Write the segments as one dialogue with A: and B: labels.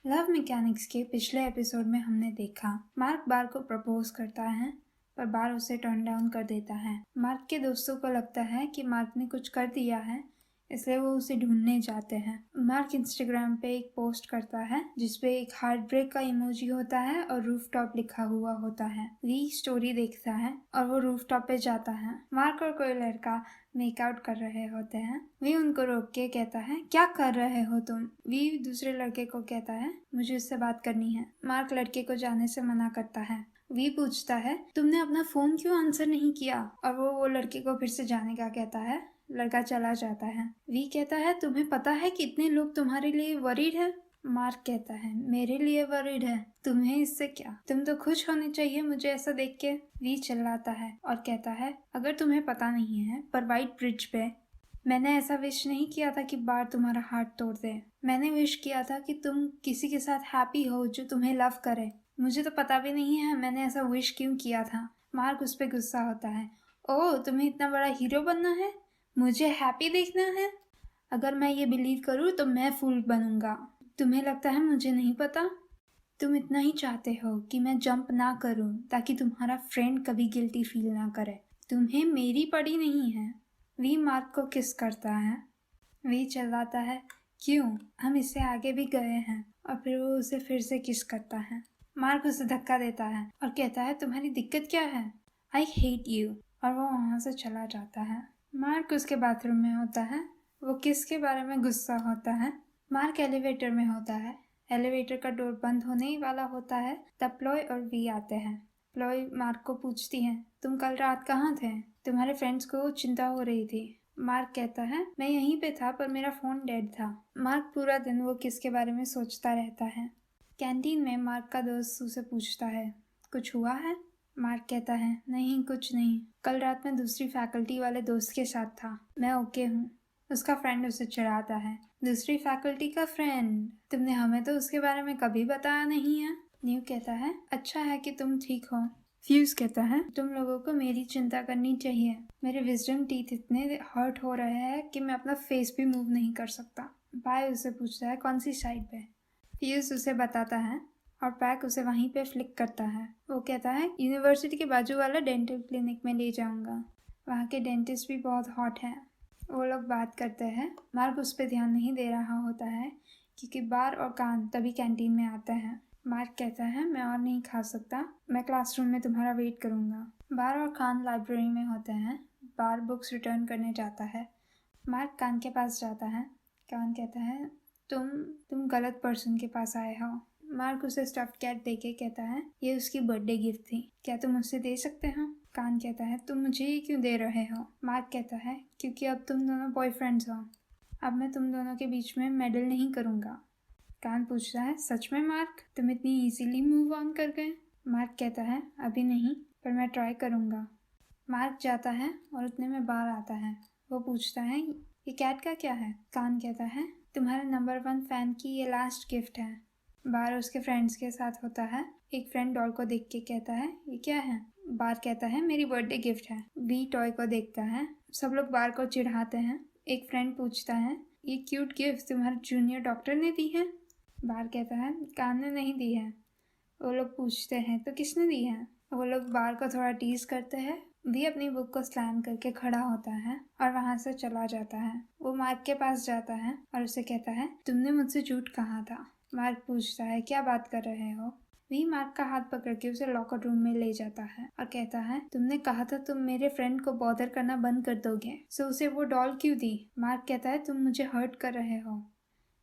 A: Love mechanics के पिछले episode में हमने देखा मार्क बार को प्रपोज करता है पर बार उसे टर्न डाउन कर देता है। मार्क के दोस्तों को लगता है कि मार्क ने कुछ कर दिया है, इसलिए वो उसे ढूंढने जाते हैं। मार्क इंस्टाग्राम पे एक पोस्ट करता है जिसपे एक हार्ट ब्रेक का इमोजी होता है और रूफटॉप लिखा हुआ होता है। वी स्टोरी देखता है और वो रूफटॉप पे जाता है। मार्क और कोई लड़का मेकआउट कर रहे होते हैं। वी उनको रोक के कहता है, क्या कर रहे हो तुम? वी दूसरे लड़के को कहता है, मुझे उससे बात करनी है। मार्क लड़के को जाने से मना करता है। वी पूछता है, तुमने अपना फोन क्यों आंसर नहीं किया? और वो लड़के को फिर से जाने का कहता है। लड़का चला जाता है। वी कहता है, तुम्हें पता है कितने लोग तुम्हारे लिए वरीड है? मार्क कहता है, मेरे लिए वरीड है, तुम्हें इससे क्या? तुम तो खुश होने चाहिए मुझे ऐसा देख के। वी चिल्लाता है और कहता है, अगर तुम्हें पता नहीं है पर वाइट ब्रिज पे मैंने ऐसा विश नहीं किया था कि बार तुम्हारा हार्ट तोड़ दे। मैंने विश किया था कि तुम किसी के साथ हैप्पी हो जो तुम्हें लव करे। मुझे तो पता भी नहीं है मैंने ऐसा विश क्यों किया था। मार्क उस पर गुस्सा होता है। ओह, तुम्हें इतना बड़ा हीरो बनना है, मुझे हैप्पी देखना है? अगर मैं ये बिलीव करूँ तो मैं फूल बनूंगा। तुम्हें लगता है मुझे नहीं पता? तुम इतना ही चाहते हो कि मैं जंप ना करूं ताकि तुम्हारा फ्रेंड कभी गिल्टी फील ना करे। तुम्हें मेरी पड़ी नहीं है। वी मार्क को किस करता है। वी चिल्लाता है, क्यों? हम इससे आगे भी गए हैं। और फिर वो उसे फिर से किस करता है। मार्क उसे धक्का देता है और कहता है, तुम्हारी दिक्कत क्या है? I hate you. और वो वहाँ से चला जाता है। मार्क उसके बाथरूम में होता है। वो किस के बारे में गुस्सा होता है। मार्क एलिवेटर में होता है। एलिवेटर का डोर बंद होने ही वाला होता है तब प्लॉय और वी आते हैं। प्लॉय मार्क को पूछती है, तुम कल रात कहाँ थे? तुम्हारे फ्रेंड्स को चिंता हो रही थी। मार्क कहता है, मैं यहीं पे था पर मेरा फोन डेड था। मार्क पूरा दिन वो किस के बारे में सोचता रहता है। कैंटीन में मार्क का दोस्त उसे पूछता है, कुछ हुआ है? मार्क कहता है, नहीं कुछ नहीं, कल रात में दूसरी फैकल्टी वाले दोस्त के साथ था, मैं ओके हूँ। उसका फ्रेंड उसे चिढ़ाता है, दूसरी फैकल्टी का फ्रेंड? तुमने हमें तो उसके बारे में कभी बताया नहीं है। न्यू कहता है, अच्छा है कि तुम ठीक हो। फ्यूज कहता है, तुम लोगों को मेरी चिंता करनी चाहिए, मेरे विजडम टीथ इतने हर्ट हो रहे हैं कि मैं अपना फेस भी मूव नहीं कर सकता। बाय उसे पूछता है, कौन सी साइड पे? फ्यूज उसे बताता है और पैक उसे वहीं पे फ्लिक करता है। वो कहता है, यूनिवर्सिटी के बाजू वाला डेंटल क्लिनिक में ले जाऊंगा, वहाँ के डेंटिस्ट भी बहुत हॉट है। वो लोग बात करते हैं। मार्क उस पर ध्यान नहीं दे रहा होता है क्योंकि बार और कान तभी कैंटीन में आते हैं। मार्क कहता है, मैं और नहीं खा सकता, मैं क्लासरूम में तुम्हारा वेट करूंगा। बार और कान लाइब्रेरी में होते हैं। बार बुक्स रिटर्न करने जाता है। मार्क कान के पास जाता है। कान कहता है, तुम गलत पर्सन के पास आए हो। मार्क उसे स्टफ्ड कैट देके कहता है, ये उसकी बर्थडे गिफ्ट थी, क्या तुम उसे दे सकते हो? कान कहता है, तुम मुझे ही क्यों दे रहे हो? मार्क कहता है, क्योंकि अब तुम दोनों बॉयफ्रेंड्स हो, अब मैं तुम दोनों के बीच में मेडल नहीं करूंगा। कान पूछता है, सच में मार्क, तुम इतनी इजीली मूव ऑन कर गए? मार्क कहता है, अभी नहीं पर मैं ट्राई करूंगा। मार्क जाता है और उतने में बार आता है। वो पूछता है, ये कैट का क्या है? कान कहता है, तुम्हारे नंबर 1 फैन की ये लास्ट गिफ्ट है। बार उसके फ्रेंड्स के साथ होता है। एक फ्रेंड डॉल को देख के कहता है, ये क्या है? बार कहता है, मेरी बर्थडे गिफ्ट है। वी टॉय को देखता है। सब लोग बार को चिढ़ाते हैं। एक फ्रेंड पूछता है, ये क्यूट गिफ्ट तुम्हारे जूनियर डॉक्टर ने दी है? बार कहता है, कान ने नहीं दी है। वो लोग पूछते हैं, तो किसने दी है? वो लोग बार को थोड़ा टीज करते हैं। वी अपनी बुक को स्लैम करके खड़ा होता है और वहां से चला जाता है। वो मार्क के पास जाता है और उसे कहता है, तुमने मुझसे झूठ कहा था। मार्क पूछता है, क्या बात कर रहे हो? वी मार्क का हाथ पकड़ के उसे लॉकर रूम में ले जाता है और कहता है, तुमने कहा था तुम मेरे फ्रेंड को बॉदर करना बंद कर दोगे, सो उसे वो डॉल क्यों दी? मार्क कहता है, तुम मुझे हर्ट कर रहे हो।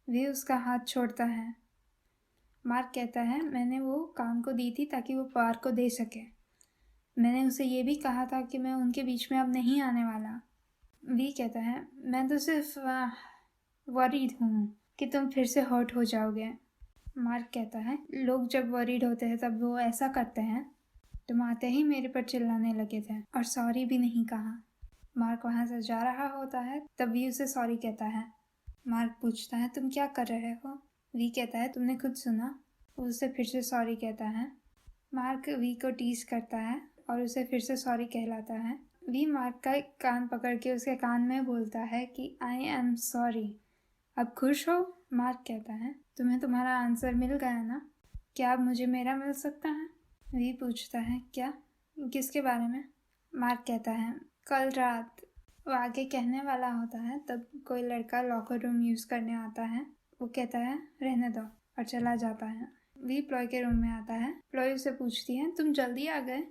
A: वी उसका हाथ छोड़ता है। मार्क कहता है, मैंने वो कान को दी थी ताकि वो बार को दे सके। मैंने उसे ये भी कहा था कि मैं उनके बीच में अब नहीं आने वाला। वी कहता है, मैं तो सिर्फ वरीड हूँ कि तुम फिर से हर्ट हो जाओगे। मार्क कहता है, लोग जब वरीड होते हैं तब वो ऐसा करते हैं। तुम आते ही मेरे पर चिल्लाने लगे थे और सॉरी भी नहीं कहा। मार्क वहाँ से जा रहा होता है तब वी उसे सॉरी कहता है। मार्क पूछता है, तुम क्या कर रहे हो? वी कहता है, तुमने खुद सुना। वो उसे फिर से सॉरी कहता है। मार्क वी को टीज करता है और उसे फिर से सॉरी कहलाता है। वी मार्क का कान पकड़ के उसके कान में बोलता है कि आई एम सॉरी। अब खुश हो? मार्क कहता है, तुम्हें तुम्हारा आंसर मिल गया ना? क्या अब मुझे मेरा मिल सकता है? वी पूछता है, क्या? किसके बारे में? मार्क कहता है, कल रात। वो आगे कहने वाला होता है तब कोई लड़का लॉकर रूम यूज़ करने आता है। वो कहता है, रहने दो, और चला जाता है। वी प्लॉय के रूम में आता है। प्लॉय उसे पूछती है, तुम जल्दी आ गए?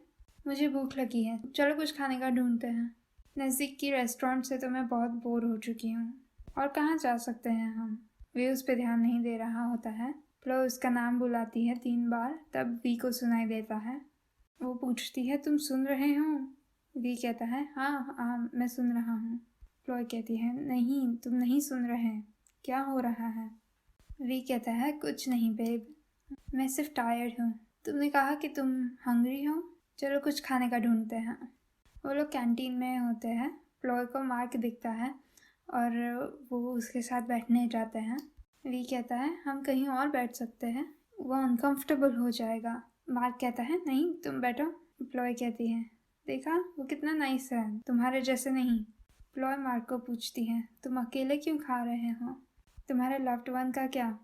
A: मुझे भूख लगी है, चलो कुछ खाने का ढूंढते हैं। नज़दीक की रेस्टोरेंट से तो मैं बहुत बोर हो चुकी हूँ, और कहाँ जा सकते हैं हम? वे उस पर ध्यान नहीं दे रहा होता है। प्लॉय उसका नाम बुलाती है 3 बार, तब वी को सुनाई देता है। वो पूछती है, तुम सुन रहे हो? वी कहता है, हाँ हाँ मैं सुन रहा हूँ। प्लॉय कहती है, नहीं तुम नहीं सुन रहे, क्या हो रहा है? वी कहता है, कुछ नहीं बेब, मैं सिर्फ टायर्ड हूँ। तुमने कहा कि तुम हंग्री हो, चलो कुछ खाने का ढूंढते हैं। वो लोग कैंटीन में होते हैं। प्लॉय को मार्क दिखता है और वो उसके साथ बैठने जाते हैं। वी कहता है, हम कहीं और बैठ सकते हैं, वो अनकंफर्टेबल हो जाएगा। मार्क कहता है, नहीं तुम बैठो। प्लॉय कहती है, देखा वो कितना नाइस है, तुम्हारे जैसे नहीं। प्लॉय मार्क को पूछती है, तुम अकेले क्यों खा रहे हो? तुम्हारे लव्ड वन का क्या?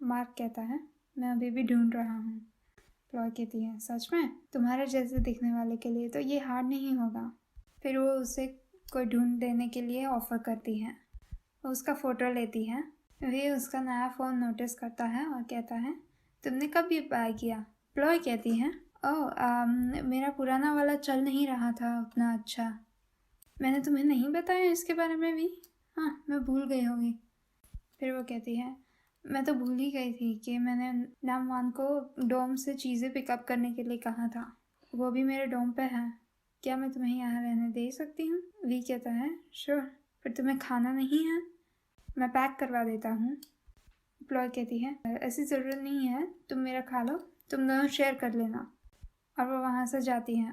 A: मार्क कहता है, मैं अभी भी ढूंढ रहा हूँ। प्लॉय कहती है, सच में? तुम्हारे जैसे दिखने वाले के लिए तो ये हार्ड नहीं होगा। फिर वो उसे कोई ढूंढ देने के लिए ऑफ़र करती है। वो उसका फ़ोटो लेती है। वे उसका नया फ़ोन नोटिस करता है और कहता है, तुमने कब ये बाय किया? प्लॉय कहती है, ओह मेरा पुराना वाला चल नहीं रहा था उतना अच्छा। मैंने तुम्हें नहीं बताया इसके बारे में भी? हाँ, मैं भूल गई होगी। फिर वो कहती है, मैं तो भूल ही गई थी कि मैंने नामवान को डोम से चीज़ें पिकअप करने के लिए कहा था। वो भी मेरे डोम पे है। क्या मैं तुम्हें यहाँ रहने दे सकती हूँ? वी कहता है, श्योर। फिर तुम्हें खाना नहीं है? मैं पैक करवा देता हूँ। प्लॉय कहती है, ऐसी ज़रूरत नहीं है, तुम मेरा खा लो, तुम दोनों शेयर कर लेना। और वो वहाँ से जाती है।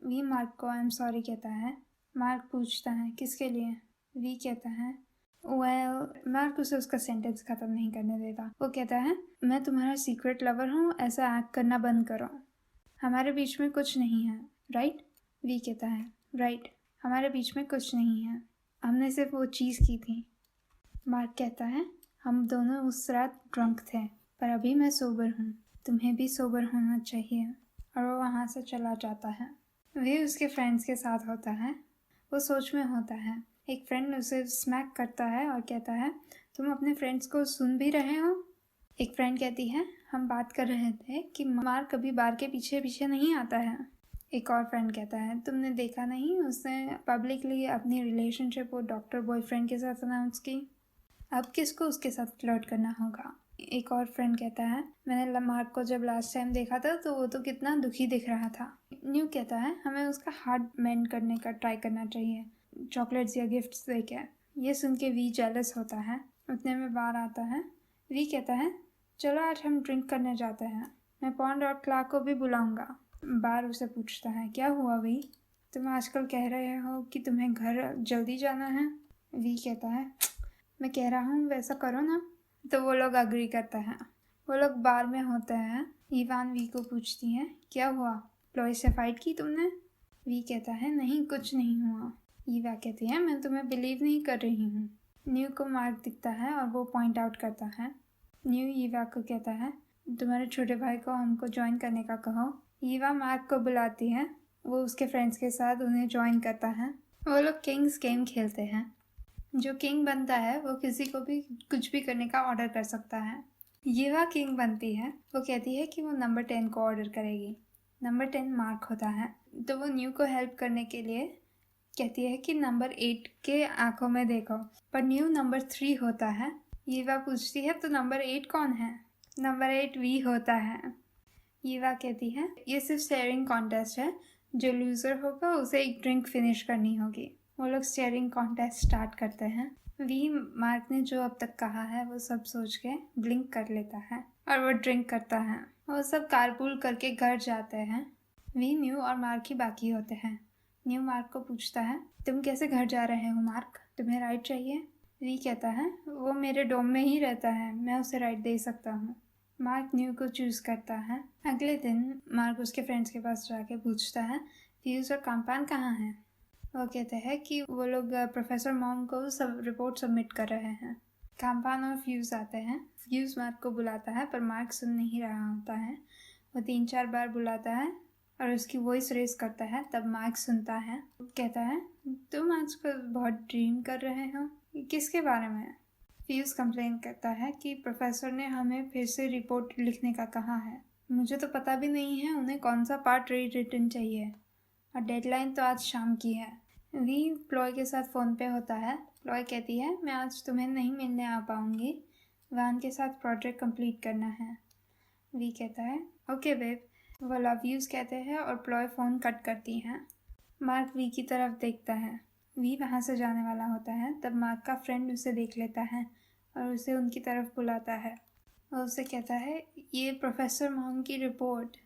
A: वी मार्क को आई एम सॉरी कहता है। मार्क पूछता है, किसके लिए? वी कहता है, मार्क उसे उसका सेंटेंस ख़त्म नहीं करने देता। वो कहता है, मैं तुम्हारा सीक्रेट लवर हूँ, ऐसा एक्ट करना बंद करो। हमारे बीच में कुछ नहीं है, राइट? वी कहता है, राइट, हमारे बीच में कुछ नहीं है, हमने सिर्फ वो चीज़ की थी। मार्क कहता है, हम दोनों उस रात ड्रंक थे, पर अभी मैं सोबर हूँ, तुम्हें भी सोबर होना चाहिए। और वो वहाँ से चला जाता है। वे उसके फ्रेंड्स के साथ होता है। वो सोच में होता है। एक फ्रेंड उसे स्मैक करता है और कहता है, तुम अपने फ्रेंड्स को सुन भी रहे हो? एक फ्रेंड कहती है, हम बात कर रहे थे कि मार्क कभी बार के पीछे पीछे नहीं आता है। एक और फ्रेंड कहता है, तुमने देखा नहीं, उसने पब्लिकली अपनी रिलेशनशिप वो डॉक्टर बॉयफ्रेंड के साथ अनाउंस की। अब किसको उसके साथ फ्लर्ट करना होगा? एक और फ्रेंड कहता है, मैंने मार्क को जब लास्ट टाइम देखा था तो वो तो कितना दुखी दिख रहा था। न्यू कहता है, हमें उसका हार्ट मेंड करने का ट्राई करना चाहिए, चॉकलेट्स या गिफ्ट्स देके। ये सुन के वी जेलस होता है। उतने में बार आता है। वी कहता है, चलो आज हम ड्रिंक करने जाते हैं, मैं पॉन्ड और क्लार्क को भी बुलाऊंगा। बार उसे पूछता है, क्या हुआ वी? तुम आजकल कह रहे हो कि तुम्हें घर जल्दी जाना है। वी कहता है, मैं कह रहा हूँ वैसा करो ना। तो वो लोग अग्री करता है। वो लोग बार में होते हैं। इवान वी को पूछती है, क्या हुआ, प्लॉय से फाइट की तुमने? वी कहता है, नहीं कुछ नहीं हुआ। ईवा कहती है, मैं तुम्हें बिलीव नहीं कर रही हूँ। न्यू को मार्क दिखता है और वो पॉइंट आउट करता है। न्यू ईवा को कहता है, तुम्हारे छोटे भाई को हमको ज्वाइन करने का कहो। ईवा मार्क को बुलाती है। वो उसके फ्रेंड्स के साथ उन्हें ज्वाइन करता है। वो लोग किंग्स गेम खेलते हैं। जो किंग बनता है वो किसी को भी कुछ भी करने का ऑर्डर कर सकता है। ईवा किंग बनती है। वो कहती है कि वो नंबर 10 को ऑर्डर करेगी। नंबर 10 मार्क होता है, तो वो न्यू को हेल्प करने के लिए कहती है कि नंबर 8 के आंखों में देखो, पर न्यू नंबर 3 होता है। ईवा पूछती है, तो नंबर 8 कौन है? नंबर 8 वी होता है। ईवा कहती है, ये सिर्फ शेयरिंग कॉन्टेस्ट है, जो लूज़र होगा उसे एक ड्रिंक फिनिश करनी होगी। वो लोग शेयरिंग कॉन्टेस्ट स्टार्ट करते हैं। वी मार्क ने जो अब तक कहा है वो सब सोच के ब्लिंक कर लेता है और वो ड्रिंक करता है। वो सब कारपूल करके घर जाते हैं। वी, न्यू और मार्क ही बाकी होते हैं। न्यू मार्क को पूछता है, तुम कैसे घर जा रहे हो मार्क, तुम्हें राइड चाहिए? वी कहता है, वो मेरे डोम में ही रहता है, मैं उसे राइड दे सकता हूँ। मार्क न्यू को चूज़ करता है। अगले दिन मार्क उसके फ्रेंड्स के पास जाके पूछता है, फ्यूज़ और कंपाउन कहाँ हैं? वो कहते हैं कि वो लोग प्रोफेसर मॉम को सब रिपोर्ट सबमिट कर रहे हैं। काम्पान और फ्यूज आते हैं। फ्यूज मार्क को बुलाता है पर मार्क सुन नहीं रहा होता है। वो 3-4 बार बुलाता है और उसकी वॉइस रेस करता है। तब मार्क सुनता है, कहता है तुम आजकल बहुत ड्रीम कर रहे हो, ये किसके बारे में है? फ्यूज कंप्लेन करता है कि प्रोफेसर ने हमें फिर से रिपोर्ट लिखने का कहा है। मुझे तो पता भी नहीं है उन्हें कौन सा पार्ट रीरिटन चाहिए और डेडलाइन तो आज शाम की है। वी प्लॉय के साथ फ़ोन पे होता है। प्लॉय कहती है मैं आज तुम्हें नहीं मिलने आ पाऊँगी, वान के साथ प्रोजेक्ट कंप्लीट करना है। वी कहता है ओके बेब। वो लव यूज़ कहते हैं और प्लॉय फ़ोन कट करती हैं। मार्क वी की तरफ देखता है। वी वहाँ से जाने वाला होता है। तब मार्क का फ्रेंड उसे देख लेता है और उसे उनकी तरफ बुलाता है। और उसे कहता है ये प्रोफेसर मॉन्ग की रिपोर्ट,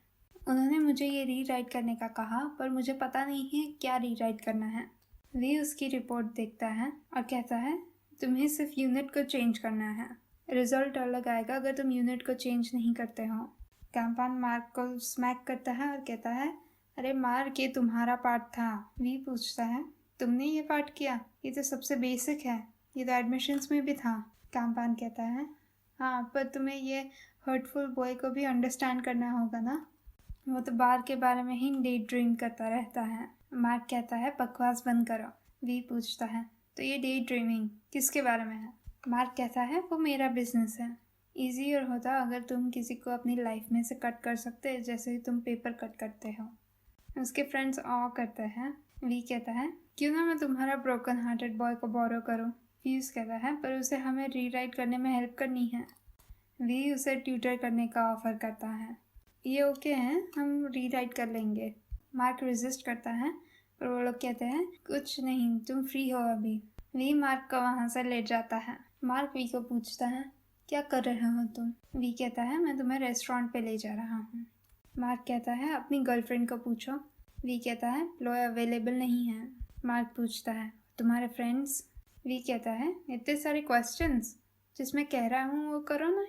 A: उन्होंने मुझे ये रीराइट करने का कहा पर मुझे पता नहीं है क्या रीराइट करना है। वी उसकी रिपोर्ट देखता है और कहता है तुम्हें सिर्फ यूनिट को चेंज करना है, रिजल्ट अलग आएगा अगर तुम यूनिट को चेंज नहीं करते हो। काम्पान मार्क को स्मैक करता है और कहता है अरे मार्क, ये तुम्हारा पार्ट था। वी पूछता है तुमने ये पार्ट किया? ये तो सबसे बेसिक है, ये तो एडमिशन्स में भी था। काम्पान कहता है हाँ, पर तुम्हें ये हर्टफुल बॉय को भी अंडरस्टैंड करना होगा ना, वो तो बार के बारे में ही डे ड्रीम करता रहता है। मार्क कहता है बकवास बंद करो। वी पूछता है तो ये डे ड्रीमिंग किसके बारे में है? मार्क कहता है वो मेरा बिजनेस है। ईजियर होता अगर तुम किसी को अपनी लाइफ में से कट कर सकते जैसे तुम पेपर कट करते हो। उसके फ्रेंड्स ऑ करते हैं। वी कहता है क्यों ना मैं तुम्हारा ब्रोकन हार्टेड बॉय को बोरो करूँ। फ्यूज कहता है पर उसे हमें रीराइट करने में हेल्प करनी है। वी उसे ट्यूटर करने का ऑफर करता है। ये ओके है, हम रीराइट कर लेंगे। मार्क रेजिस्ट करता है पर वो लोग कहते हैं कुछ नहीं, तुम फ्री हो अभी। वी मार्क को वहाँ से ले जाता है। मार्क वी को पूछता है क्या कर रहे हो तुम? वी कहता है मैं तुम्हें रेस्टोरेंट पे ले जा रहा हूँ। मार्क कहता है अपनी गर्लफ्रेंड को पूछो। वी कहता है प्लॉय अवेलेबल नहीं है। मार्क पूछता है तुम्हारे फ्रेंड्स? वी कहता है इतने सारे क्वेश्चंस, जिसमें कह रहा हूँ वो करो ना।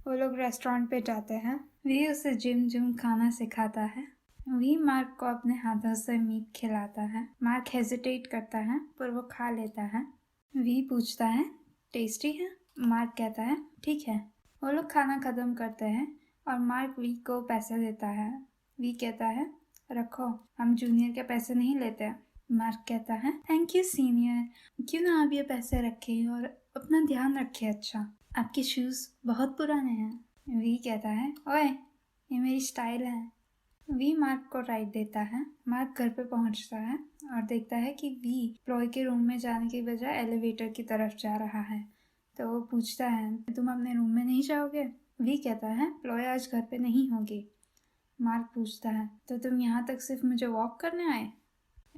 A: वो लोग रेस्टोरेंट पे जाते हैं। वी उसे जिम खाना सिखाता है। वी मार्क को अपने हाथों से मीट खिलाता है। मार्क हेजिटेट करता है पर वो खा लेता है। वी पूछता है टेस्टी है? मार्क कहता है ठीक है। वो लोग खाना खत्म करते हैं और मार्क वी को पैसे देता है। वी कहता है रखो, हम जूनियर के पैसे नहीं लेते। मार्क कहता है थैंक यू सीनियर, क्यों ना आप ये पैसे रखें और अपना ध्यान रखें। अच्छा, आपके शूज़ बहुत पुराने हैं। वी कहता है ओए, ये मेरी स्टाइल है। वी मार्क को राइड देता है। मार्क घर पे पहुंचता है और देखता है कि वी प्लॉय के रूम में जाने की बजाय एलिवेटर की तरफ जा रहा है। तो वो पूछता है तुम अपने रूम में नहीं जाओगे? वी कहता है प्लॉय आज घर पे नहीं होगी। मार्क पूछता है तो तुम यहाँ तक सिर्फ मुझे वॉक करने आए?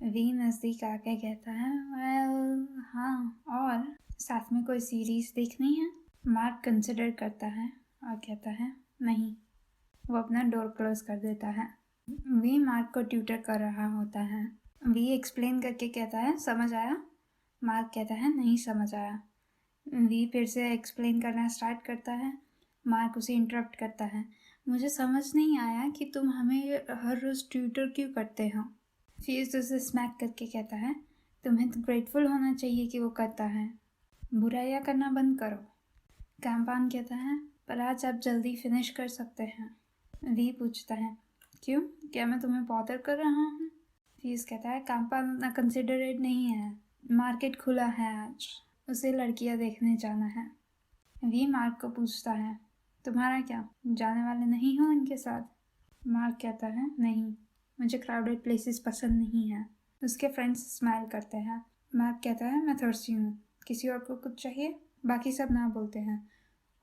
A: वी नज़दीक आके कहता है वेल हाँ, और साथ में कोई सीरीज देखनी है? मार्क कंसिडर करता है और कहता है नहीं। वो अपना डोर क्लोज कर देता है। वी मार्क को ट्यूटर कर रहा होता है। वी एक्सप्लेन करके कहता है समझ आया? मार्क कहता है नहीं समझ आया। वी फिर से एक्सप्लेन करना स्टार्ट करता है। मार्क उसे इंटरप्ट करता है मुझे समझ नहीं आया कि तुम हमें हर रोज़ ट्यूटर क्यों करते हो। फ्यूज उसे स्मैक करके कहता है तुम्हें तो ग्रेटफुल होना चाहिए कि वो करता है, बुराइयाँ करना बंद करो। काम्पान कहता है पर आज आप जल्दी फिनिश कर सकते हैं। वी पूछता है क्यों, क्या मैं तुम्हें बॉदर कर रहा हूँ? फ्यूज कहता है काम्पान उतना कंसिडरेट नहीं है, मार्केट खुला है आज, उसे लड़कियाँ देखने जाना है। वी मार्क को पूछता है तुम्हारा क्या, जाने वाले नहीं हो इनके साथ? मार्क कहता है नहीं, मुझे क्राउडेड प्लेसेस पसंद नहीं है। उसके फ्रेंड्स स्माइल करते हैं। मार्क कहता है मैं थर्स्टी हूँ, किसी और को कुछ चाहिए? बाकी सब ना बोलते हैं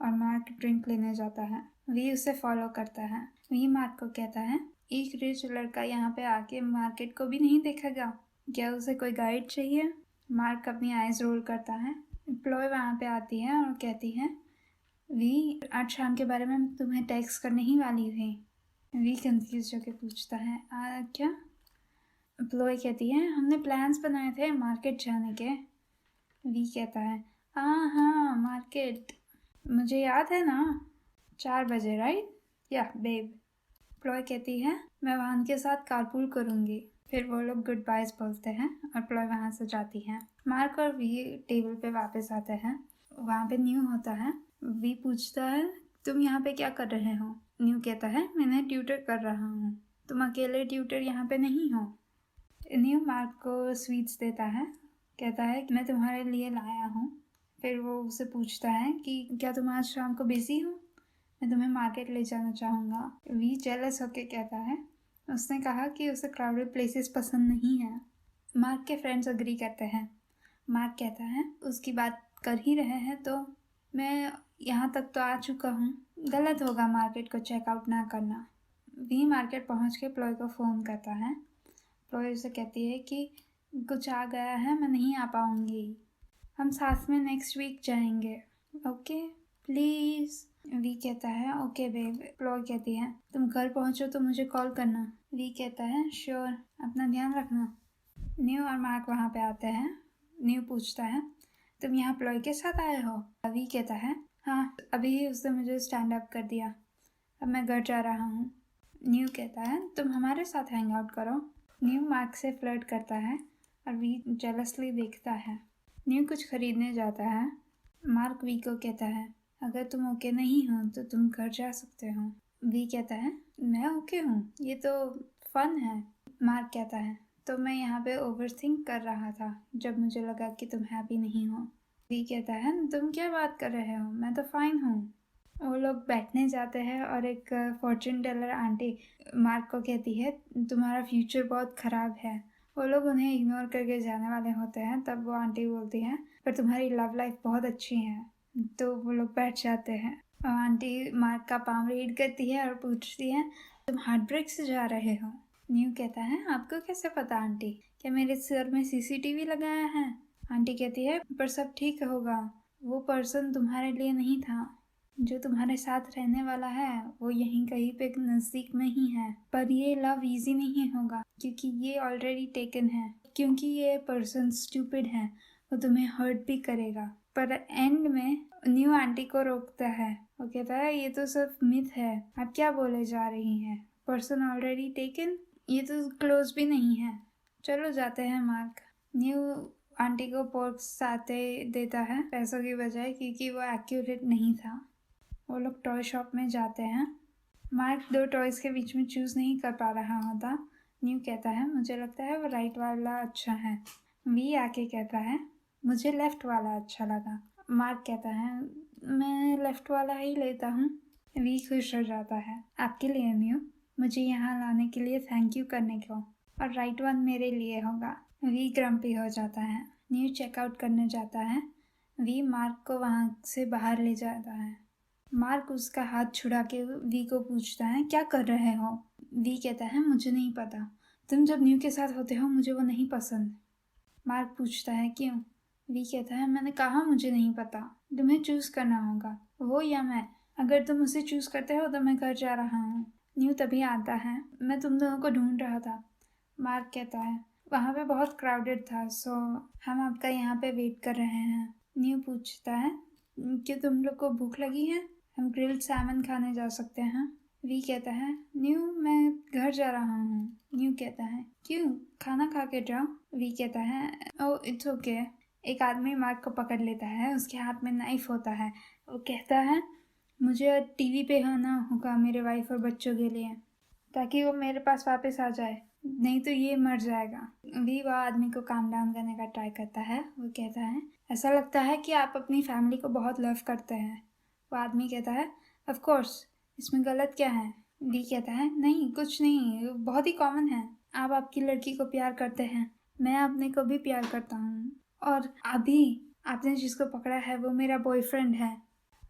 A: और मार्क ड्रिंक लेने जाता है। वी उसे फॉलो करता है। वी मार्क को कहता है एक रिच लड़का यहाँ पे आके मार्केट को भी नहीं देखेगा, क्या उसे कोई गाइड चाहिए? मार्क अपनी आइज रोल करता है। प्लॉय वहाँ पे आती है और कहती है वी आज शाम के बारे में तुम्हें टेक्स्ट करने ही वाली थी। वी कंफ्यूज होकर पूछता है क्या? प्लॉय कहती है हमने प्लान्स बनाए थे मार्केट जाने के। वी कहता है हाँ मार्केट, मुझे याद है ना, 4 बजे राइट? या बेब। प्लॉय कहती है मैं वाहन के साथ कारपूल करूँगी। फिर वो लोग गुड बाइज बोलते हैं और प्लॉय वहाँ से जाती है। मार्क और वी टेबल पे वापस आते हैं। वहाँ पे न्यू होता है। वी पूछता है तुम यहाँ पे क्या कर रहे हो। न्यू कहता है मैं ट्यूटर कर रहा हूँ, तुम अकेले ट्यूटर यहाँ पे नहीं हो। न्यू मार्क को स्वीट्स देता है, कहता है कि मैं तुम्हारे लिए लाया हूँ। फिर वो उसे पूछता है कि क्या तुम आज शाम को बिजी हो, मैं तुम्हें मार्केट ले जाना चाहूँगा। वी जेलस होके कहता है उसने कहा कि उसे क्राउडेड प्लेसेस पसंद नहीं है। मार्क के फ्रेंड्स अग्री करते हैं। मार्क कहता है उसकी बात कर ही रहे हैं तो मैं यहाँ तक तो आ चुका हूँ, गलत होगा मार्केट को चेकआउट ना करना। वी मार्केट पहुँच के प्लॉय को फ़ोन करता है। प्लॉय उसे कहती है कि कुछ आ गया है, मैं नहीं आ पाऊँगी, हम साथ में नेक्स्ट वीक जाएंगे, ओके प्लीज़। वी कहता है ओके बेब। प्लॉय कहती है तुम घर पहुँचो तो मुझे कॉल करना। वी कहता है श्योर, अपना ध्यान रखना। न्यू और मार्क वहाँ पे आते हैं। न्यू पूछता है तुम यहाँ प्लॉय के साथ आए हो। वी कहता है हाँ, अभी ही उसने मुझे स्टैंड अप कर दिया, अब मैं घर जा रहा हूँ। न्यू कहता है तुम हमारे साथ हैंग आउट करो। न्यू मार्क से फ्लर्ट करता है और वी जेलसली देखता है। न्यू कुछ खरीदने जाता है। मार्क वी को कहता है अगर तुम ओके नहीं हो तो तुम घर जा सकते हो। वी कहता है मैं ओके हूँ, ये तो फन है। मार्क कहता है तो मैं यहाँ पे ओवरथिंक कर रहा था जब मुझे लगा कि तुम हैप्पी नहीं हो। वी कहता है तुम क्या बात कर रहे हो, मैं तो फाइन हूँ। वो लोग बैठने जाते हैं और एक फॉर्चून टेलर आंटी मार्क को कहती है तुम्हारा फ्यूचर बहुत ख़राब है। वो लोग उन्हें इग्नोर करके जाने वाले होते हैं, तब वो आंटी बोलती है पर तुम्हारी लव लाइफ बहुत अच्छी है। तो वो लोग बैठ जाते हैं और आंटी मार्क का पाम रीड करती है और पूछती है तुम हार्ट ब्रेक से जा रहे हो। न्यू कहता है आपको कैसे पता आंटी, क्या मेरे सर में सीसीटीवी लगाया है। आंटी कहती है पर सब ठीक होगा, वो पर्सन तुम्हारे लिए नहीं था, जो तुम्हारे साथ रहने वाला है वो यहीं कहीं पे नज़दीक में ही है। पर ये लव इजी नहीं होगा क्योंकि ये ऑलरेडी टेकन है, क्योंकि ये पर्सन स्टूपिड है, वो तुम्हें हर्ट भी करेगा। पर एंड में न्यू आंटी को रोकता है, वो कहता है ये तो सिर्फ मिथ है, आप क्या बोले जा रही हैं, पर्सन ऑलरेडी टेकन, ये तो क्लोज भी नहीं है, चलो जाते हैं मार्क। न्यू आंटी को पोर्क साथे देता है पैसों की बजाय क्योंकि वो एक्यूरेट नहीं था। वो लोग टॉय शॉप में जाते हैं। मार्क दो टॉयज़ के बीच में चूज़ नहीं कर पा रहा होता। न्यू कहता है मुझे लगता है वो राइट वाला अच्छा है। वी आके कहता है मुझे लेफ़्ट वाला अच्छा लगा। मार्क कहता है मैं लेफ़्ट वाला ही लेता हूँ। वी खुश हो जाता है आपके लिए न्यू, मुझे यहाँ लाने के लिए थैंक यू करने को, और राइट वन मेरे लिए होगा। वी ग्रम्पी हो जाता है। न्यू चेकआउट करने जाता है। वी मार्क को वहाँ से बाहर ले जाता है। मार्क उसका हाथ छुड़ा के वी को पूछता है क्या कर रहे हो। वी कहता है मुझे नहीं पता, तुम जब न्यू के साथ होते हो मुझे वो नहीं पसंद। मार्क पूछता है क्यों। वी कहता है मैंने कहा मुझे नहीं पता, तुम्हें चूज़ करना होगा, वो या मैं, अगर तुम उसे चूज़ करते हो तो मैं घर जा रहा हूँ। न्यू तभी आता है, मैं तुम दोनों को ढूंढ रहा था। मार्क कहता है वहाँ पे बहुत क्राउडेड था, सो हम आपका यहाँ पे वेट कर रहे हैं। न्यू पूछता है कि तुम लोग को भूख लगी है, हम ग्रिल्ड सैमन खाने जा सकते हैं। वी कहता है न्यू मैं घर जा रहा हूँ। न्यू कहता है क्यों, खाना खा के जाओ। वी कहता है ओ इट्स ओके। एक आदमी मार्क को पकड़ लेता है, उसके हाथ में नाइफ होता है। वो कहता है मुझे टीवी पे आना होगा मेरे वाइफ और बच्चों के लिए, ताकि वो मेरे पास वापस आ जाए, नहीं तो ये मर जाएगा। वी वह आदमी को काम डाउन करने का ट्राई करता है। वो कहता है ऐसा लगता है कि आप अपनी फैमिली को बहुत लव करते हैं। वो आदमी कहता है ऑफ कोर्स, इसमें गलत क्या है। वी कहता है नहीं कुछ नहीं, बहुत ही कॉमन है, आप आपकी लड़की को प्यार करते हैं, मैं अपने को भी प्यार करता हूँ, और अभी आपने जिसको पकड़ा है वो मेरा बॉयफ्रेंड है।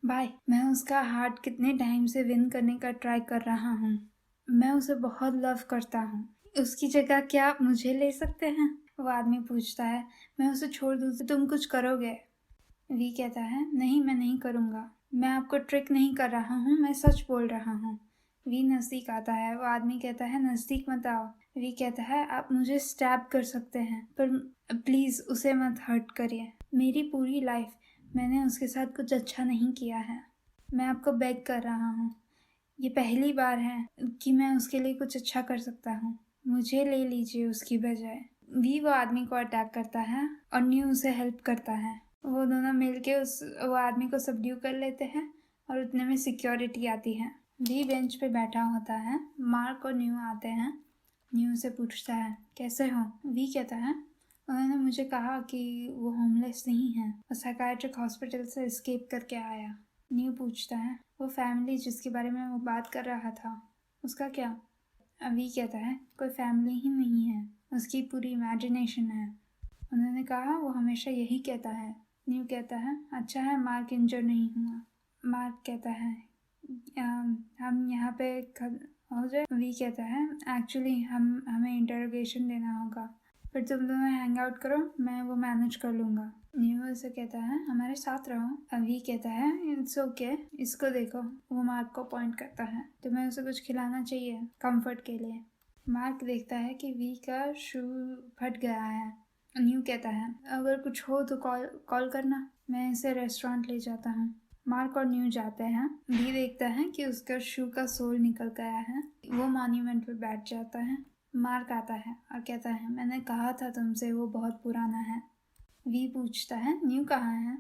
A: बाय, मैं उसका हार्ट कितने टाइम से विन करने का ट्राई कर रहा हूँ, मैं उसे बहुत लव करता हूँ, उसकी जगह क्या आप मुझे ले सकते हैं। वो आदमी पूछता है मैं उसे छोड़ दूँ तो तुम कुछ करोगे। वी कहता है नहीं मैं नहीं करूँगा, मैं आपको ट्रिक नहीं कर रहा हूँ, मैं सच बोल रहा हूँ। वी नज़दीक आता है। वो आदमी कहता है नज़दीक मत आओ। वी कहता है आप मुझे स्टैब कर सकते हैं पर प्लीज़ उसे मत हर्ट करिए, मेरी पूरी लाइफ मैंने उसके साथ कुछ अच्छा नहीं किया है, मैं आपको बेग कर रहा हूँ, ये पहली बार है कि मैं उसके लिए कुछ अच्छा कर सकता हूँ, मुझे ले लीजिए उसकी बजाय। वी वो आदमी को अटैक करता है और न्यू उसे हेल्प करता है। वो दोनों मिलके वो आदमी को सबड्यू कर लेते हैं और उतने में सिक्योरिटी आती है। वी बेंच पे बैठा होता है। मार्क और न्यू आते हैं। न्यू से पूछता है कैसे हो। वी कहता है उन्होंने मुझे कहा कि वो होमलेस नहीं है, वो साइकाइट्रिक हॉस्पिटल से एस्केप करके आया। न्यू पूछता है वो फैमिली जिसके बारे में वो बात कर रहा था उसका क्या। वी कहता है कोई फैमिली ही नहीं है, उसकी पूरी इमेजिनेशन है। उन्होंने कहा वो हमेशा यही कहता है। न्यू कहता है अच्छा है मार्क इंजर नहीं हुआ। मार्क कहता है हम यहाँ पे हो जाए। वी कहता है एक्चुअली हमें इंटरोगेशन देना होगा, फिर तुम दोनों हैंग आउट करो, मैं वो मैनेज कर लूँगा। न्यू से कहता है हमारे साथ रहो। वी कहता है इट्स ओके, इसको देखो। वो मार्क को पॉइंट करता है तुम्हें उसे कुछ खिलाना चाहिए कंफर्ट के लिए। मार्क देखता है कि वी का शू फट गया है। न्यू कहता है अगर कुछ हो तो कॉल करना, मैं इसे रेस्टोरेंट ले जाता हूँ। मार्क और न्यू जाते हैं। वी देखता है कि उसका शू का सोल निकल गया है। वो मॉन्यूमेंट पे बैठ जाता है। मार्क आता है और कहता है मैंने कहा था तुमसे वो बहुत पुराना है। वी पूछता है न्यू कहाँ है।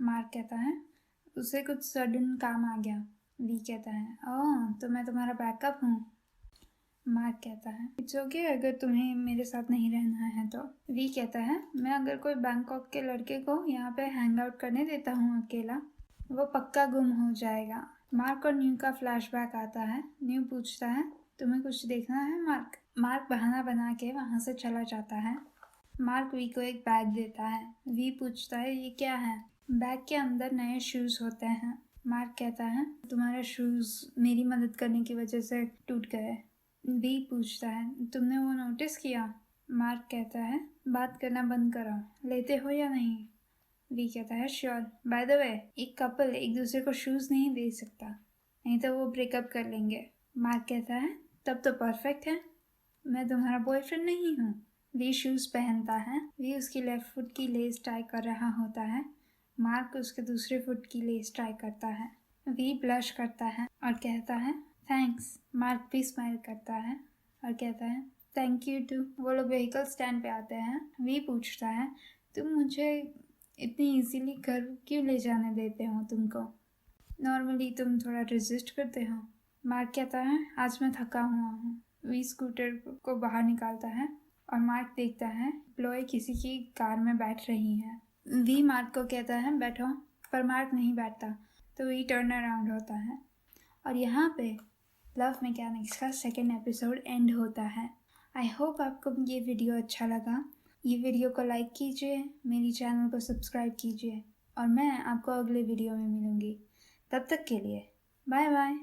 A: मार्क कहता है उसे कुछ सडन काम आ गया। वी कहता है ओह तो मैं तुम्हारा बैकअप हूँ। मार्क कहता है इट्स ओके अगर तुम्हें मेरे साथ नहीं रहना है तो। वी कहता है मैं अगर कोई बैंकॉक के लड़के को यहाँ पे हैंग आउट करने देता हूँ अकेला, वो पक्का गुम हो जाएगा। मार्क और न्यू का फ्लैशबैक आता है। न्यू पूछता है तुम्हें कुछ देखना है मार्क। मार्क बहाना बना के वहाँ से चला जाता है। मार्क वी को एक बैग देता है। वी पूछता है ये क्या है। बैग के अंदर नए शूज़ होते हैं। मार्क कहता है तुम्हारे शूज़ मेरी मदद करने की वजह से टूट गए। वी पूछता है तुमने वो नोटिस किया। मार्क कहता है बात करना बंद करो, लेते हो या नहीं। वी कहता है श्योर। बाय द वे एक कपल एक दूसरे को शूज़ नहीं दे सकता, नहीं तो वो ब्रेकअप कर लेंगे। मार्क कहता है तब तो परफेक्ट है, मैं तुम्हारा बॉयफ्रेंड नहीं हूँ। वी शूज़ पहनता है। वी उसकी लेफ्ट फुट की लेस टाई कर रहा होता है। मार्क उसके दूसरे फुट की लेस टाई करता है। वी ब्लश करता है और कहता है थैंक्स। मार्क भी स्माइल करता है और कहता है थैंक यू टू। वो लोग व्हीकल स्टैंड पे आते हैं। वी पूछता है तुम मुझे इतनी इजीली घर क्यों ले जाने देते हो तुमको, नॉर्मली तुम थोड़ा रेजिस्ट करते हो। मार्क कहता है आज मैं थका हुआ हूँ। वी स्कूटर को बाहर निकालता है और मार्क देखता है प्लोए किसी की कार में बैठ रही है। वी मार्क को कहता है बैठो, पर मार्क नहीं बैठता तो वी टर्न अराउंड होता है। और यहाँ पे लव मैकेनिक्स का सेकेंड एपिसोड एंड होता है। आई होप आपको ये वीडियो अच्छा लगा। ये वीडियो को लाइक कीजिए, मेरी चैनल को सब्सक्राइब कीजिए और मैं आपको अगले वीडियो में मिलूँगी। तब तक के लिए बाय बाय।